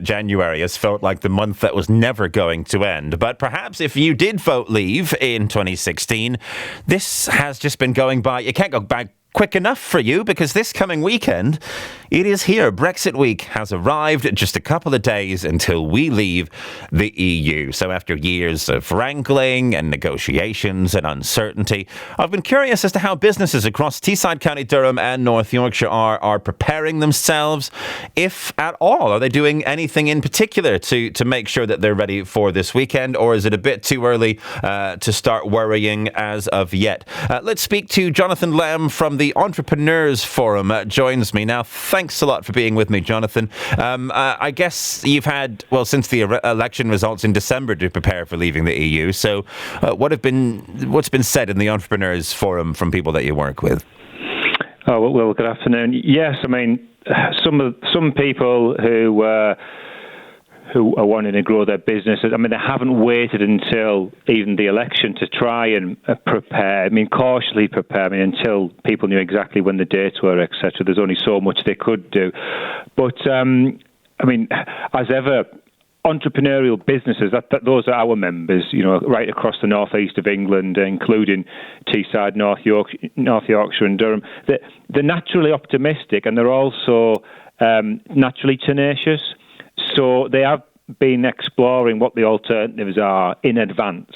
January has felt like the month that was never going to end. But perhaps if you did vote leave in 2016, this has just been going by. You can't go back quick enough for you, because this coming weekend, it is here. Brexit week has arrived, just a couple of days until we leave the EU. So after years of wrangling and negotiations and uncertainty, I've been curious as to how businesses across Teesside, County Durham and North Yorkshire are preparing themselves, if at all. Are they doing anything in particular to make sure that they're ready for this weekend, or is it a bit too early to start worrying as of yet? Let's speak to Jonathan Lamb from the Entrepreneurs Forum. Joins me now. Thanks a lot for being with me, Jonathan. I guess you've had, since the election results in December, to prepare for leaving the EU. So what's been said in the Entrepreneurs Forum from people that you work with? Oh, well, good afternoon. Yes, I mean, some people who are wanting to grow their businesses, I mean, they haven't waited until even the election to try and prepare. I mean, cautiously prepare. I mean, until people knew exactly when the dates were, etc. There's only so much they could do. But, I mean, as ever, entrepreneurial businesses, those are our members, right across the northeast of England, including Teesside, North Yorkshire and Durham. They're naturally optimistic, and they're also naturally tenacious. So they have been exploring what the alternatives are in advance.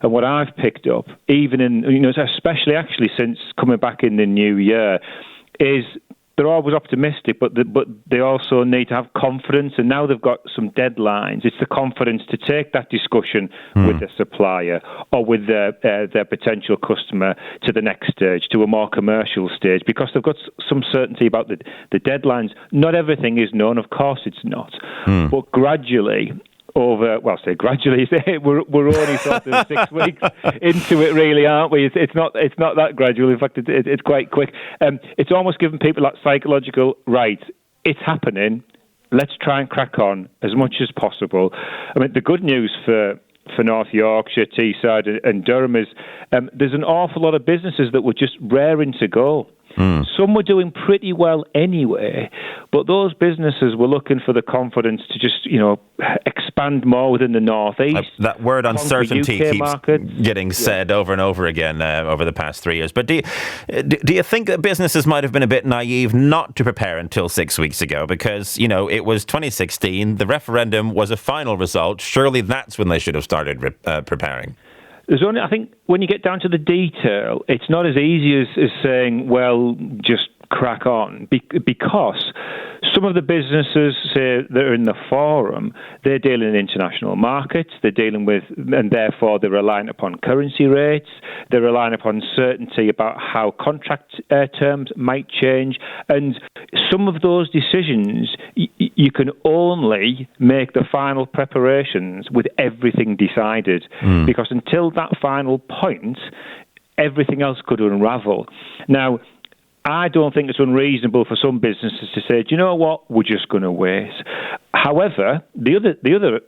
And what I've picked up, even in, especially actually since coming back in the new year, is they're always optimistic, but they also need to have confidence. And now they've got some deadlines. It's the confidence to take that discussion with the supplier or with their potential customer to the next stage, to a more commercial stage, because they've got some certainty about the deadlines. Not everything is known, of course it's not. But gradually, we're only sort of 6 weeks into it, really, aren't we? It's not that gradual. In fact, it's quite quick. It's almost given people that psychological, right, it's happening, let's try and crack on as much as possible. I mean, the good news for North Yorkshire, Teesside and Durham is there's an awful lot of businesses that were just raring to go. Some were doing pretty well anyway, but those businesses were looking for the confidence to just, expand more within the northeast. That word uncertainty keeps getting said over and over again over the past 3 years. But do you think that businesses might have been a bit naive not to prepare until 6 weeks ago? Because, it was 2016, the referendum was a final result. Surely that's when they should have started preparing. I think when you get down to the detail, it's not as easy as saying, well, just crack on, because some of the businesses, say, that are in the forum, they're dealing in international markets, they're dealing with, and therefore they're relying upon currency rates, they're relying upon certainty about how contract terms might change, and some of those decisions, you can only make the final preparations with everything decided, because until that final point, everything else could unravel. Now, I don't think it's unreasonable for some businesses to say, do you know what, we're just going to wait. However, the other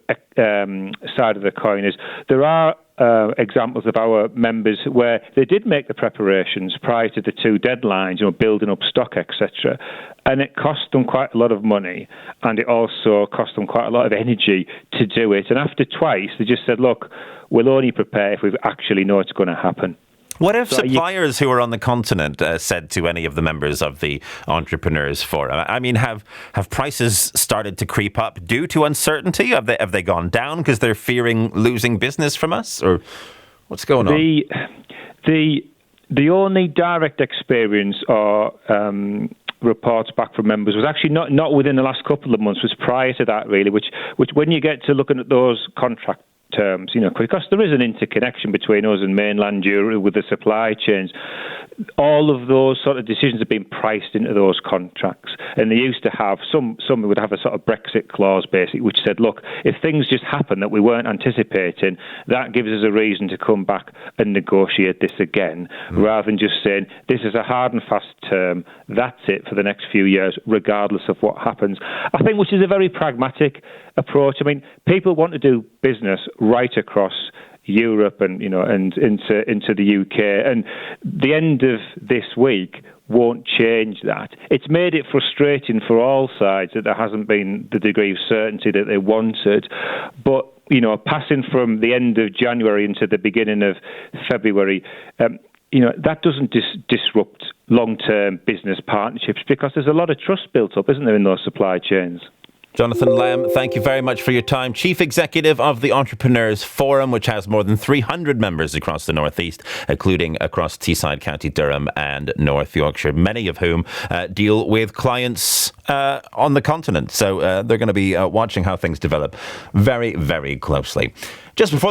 side of the coin is there are examples of our members where they did make the preparations prior to the two deadlines, building up stock, etc. And it cost them quite a lot of money, and it also cost them quite a lot of energy to do it. And after twice, they just said, look, we'll only prepare if we actually know it's going to happen. What if suppliers who are on the continent said to any of the members of the Entrepreneurs Forum? I mean, have prices started to creep up due to uncertainty? Have they gone down because they're fearing losing business from us, or what's going on? The only direct experience or reports back from members was actually not within the last couple of months. Was prior to that, really, which when you get to looking at those contract terms, because there is an interconnection between us and mainland Europe with the supply chains. All of those sort of decisions have been priced into those contracts, and they used to have some would have a sort of Brexit clause, basically, which said, look, if things just happen that we weren't anticipating, that gives us a reason to come back and negotiate this again, rather than just saying this is a hard and fast term, that's it for the next few years, regardless of what happens. I think which is a very pragmatic approach. I mean, people want to do business right across Europe and into the UK. And the end of this week won't change that. It's made it frustrating for all sides that there hasn't been the degree of certainty that they wanted. But passing from the end of January into the beginning of February, that doesn't disrupt long-term business partnerships, because there's a lot of trust built up, isn't there, in those supply chains? Jonathan Lamb, thank you very much for your time. Chief Executive of the Entrepreneurs Forum, which has more than 300 members across the North East, including across Teesside, County Durham and North Yorkshire, many of whom deal with clients on the continent. So they're going to be watching how things develop very, very closely. Just before